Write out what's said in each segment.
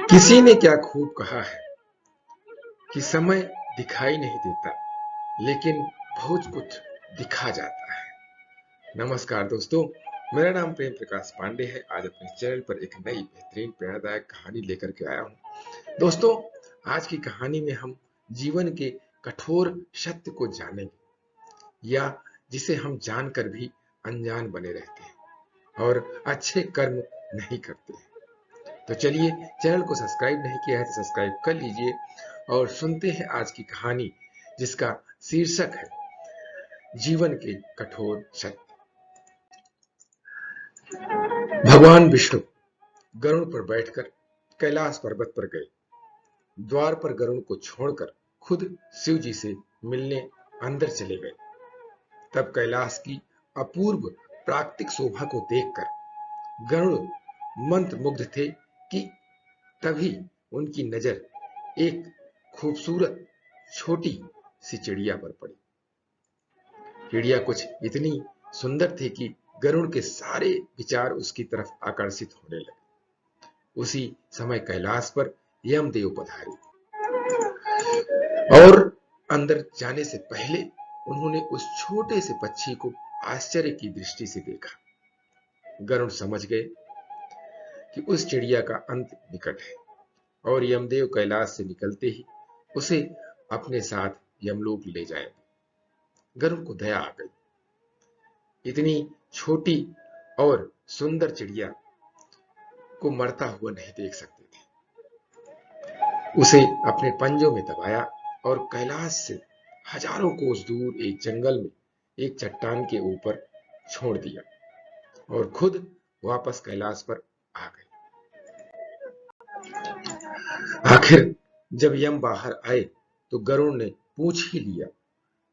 किसी ने क्या खूब कहा है कि समय दिखाई नहीं देता, लेकिन बहुत कुछ दिखा जाता है। नमस्कार दोस्तों, मेरा नाम प्रेम प्रकाश पांडे है। आज अपने चैनल पर एक नई बेहतरीन प्रेरणादायक कहानी लेकर के आया हूं। दोस्तों, आज की कहानी में हम जीवन के कठोर सत्य को जानेंगे, या जिसे हम जानकर भी अनजान बने रहते हैं और अच्छे कर्म नहीं करते हैं। तो चलिए, चैनल को सब्सक्राइब नहीं किया है तो सब्सक्राइब कर लीजिए और सुनते हैं आज की कहानी, जिसका शीर्षक है जीवन के कठोर सत्य। भगवान विष्णु गरुड़ पर बैठकर कैलाश पर्वत पर गए। द्वार पर गरुड़ को छोड़कर खुद शिव जी से मिलने अंदर चले गए। तब कैलाश की अपूर्व प्राकृतिक शोभा को देखकर गरुड़ मंत्रमुग्ध थे कि तभी उनकी नजर एक खूबसूरत छोटी सी चिड़िया पर पड़ी। चिड़िया कुछ इतनी सुंदर थी कि गरुड़ के सारे विचार उसकी तरफ आकर्षित होने लगे। उसी समय कैलाश पर यमदेव पधारे और अंदर जाने से पहले उन्होंने उस छोटे से पक्षी को आश्चर्य की दृष्टि से देखा। गरुड़ समझ गए कि उस चिड़िया का अंत निकट है और यमदेव कैलाश से निकलते ही उसे अपने साथ यमलोक ले जाएंगे। गरुड़ को दया आ गई। इतनी छोटी और सुंदर चिड़िया को मरता हुआ नहीं देख सकते थे। उसे अपने पंजों में दबाया और कैलाश से हजारों कोस दूर एक जंगल में एक चट्टान के ऊपर छोड़ दिया और खुद वापस कैलाश पर आ गए। आखिर जब यम बाहर आए तो गरुड़ ने पूछ ही लिया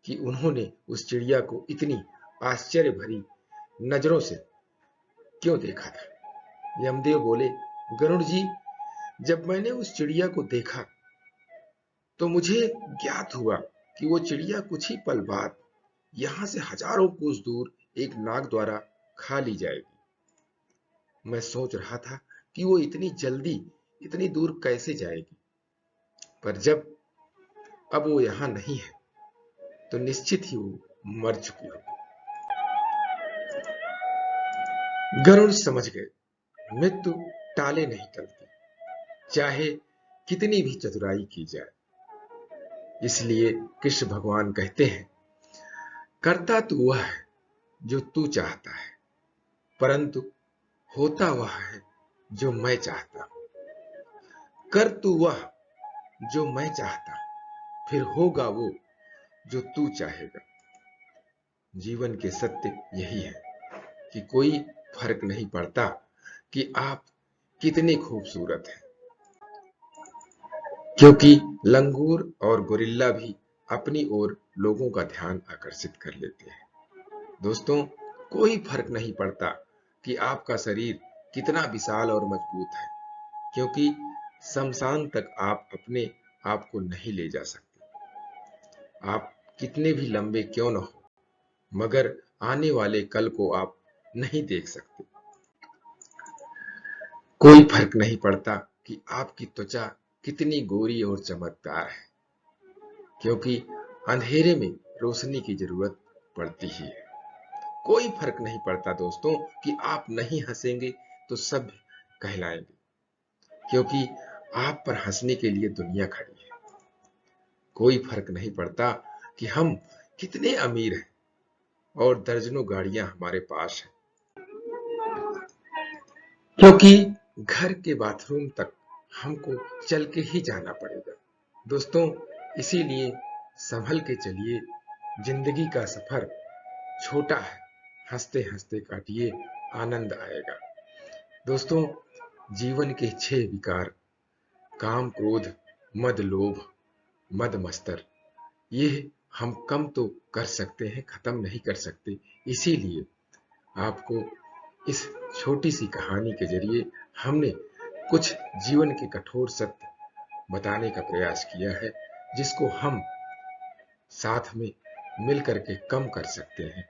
कि उन्होंने उस चिड़िया को इतनी आश्चर्य भरी नजरों से क्यों देखा था। यमदेव बोले, गरुड़ जी, जब मैंने उस चिड़िया को देखा तो मुझे ज्ञात हुआ कि वो चिड़िया कुछ ही पल बाद यहां से हजारों कोस दूर एक नाग द्वारा खा ली जाएगी। मैं सोच रहा था कि वो इतनी जल्दी इतनी दूर कैसे जाएगी, पर जब अब वो यहां नहीं है तो निश्चित ही वो मर चुकी होगी। गरुड़ समझ गए, मृत्यु टाले नहीं टलती, चाहे कितनी भी चतुराई की जाए। इसलिए कृष्ण भगवान कहते हैं, करता तो वह है जो तू चाहता है, परंतु होता वह है जो मैं चाहता हूं। कर तू वह जो मैं चाहता हूं, फिर होगा वो जो तू चाहेगा। जीवन के सत्य यही है कि कोई फर्क नहीं पड़ता कि आप कितने खूबसूरत हैं, क्योंकि लंगूर और गोरिल्ला भी अपनी ओर लोगों का ध्यान आकर्षित कर लेते हैं। दोस्तों, कोई फर्क नहीं पड़ता कि आपका शरीर कितना विशाल और मजबूत है, क्योंकि शमशान तक आप अपने आप को नहीं ले जा सकते। आप कितने भी लंबे क्यों न हो, मगर आने वाले कल को आप नहीं देख सकते। कोई फर्क नहीं पड़ता कि आपकी त्वचा कितनी गोरी और चमकदार है, क्योंकि अंधेरे में रोशनी की जरूरत पड़ती ही है। कोई फर्क नहीं पड़ता दोस्तों कि आप नहीं हंसेंगे तो सब कहलाएंगे, क्योंकि आप पर हंसने के लिए दुनिया खड़ी है। कोई फर्क नहीं पड़ता कि हम कितने अमीर हैं और दर्जनों गाड़ियां हमारे पास हैं, क्योंकि घर के बाथरूम तक हमको चल के ही जाना पड़ेगा। दोस्तों, इसीलिए संभल के चलिए। जिंदगी का सफर छोटा है, हंसते हंसते काटिए, आनंद आएगा। दोस्तों, जीवन के 6 विकार, काम, क्रोध, मद, लोभ, मद मत्सर, ये हम कम तो कर सकते हैं, खत्म नहीं कर सकते। इसीलिए आपको इस छोटी सी कहानी के जरिए हमने कुछ जीवन के कठोर सत्य बताने का प्रयास किया है, जिसको हम साथ में मिलकर के कम कर सकते हैं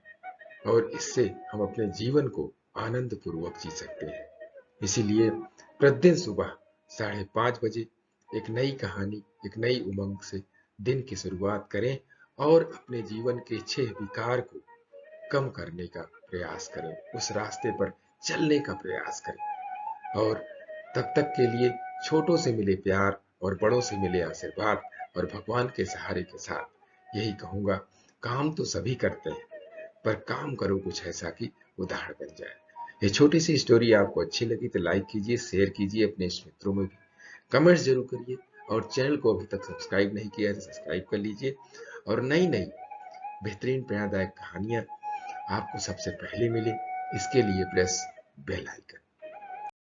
और इससे हम अपने जीवन को आनंद पूर्वक जी सकते हैं। इसीलिए प्रतिदिन सुबह 5:30 बजे एक नई कहानी, एक नई उमंग से दिन की शुरुआत करें और अपने जीवन के 6 विकार को कम करने का प्रयास करें, उस रास्ते पर चलने का प्रयास करें। और तब तक के लिए छोटों से मिले प्यार और बड़ों से मिले आशीर्वाद और भगवान के सहारे के साथ यही कहूंगा, काम तो सभी करते हैं, पर काम करो कुछ ऐसा कि उदाहरण बन जाए। ये छोटी सी स्टोरी आपको अच्छी लगी तो लाइक कीजिए, शेयर कीजिए अपने मित्रों में भी, कमेंट्स जरूर करिए, और चैनल को अभी तक सब्सक्राइब नहीं किया है तो सब्सक्राइब कर लीजिए। और नई नई बेहतरीन प्रेरणादायक कहानियां आपको सबसे पहले मिले, इसके लिए प्रेस बेल आइकन।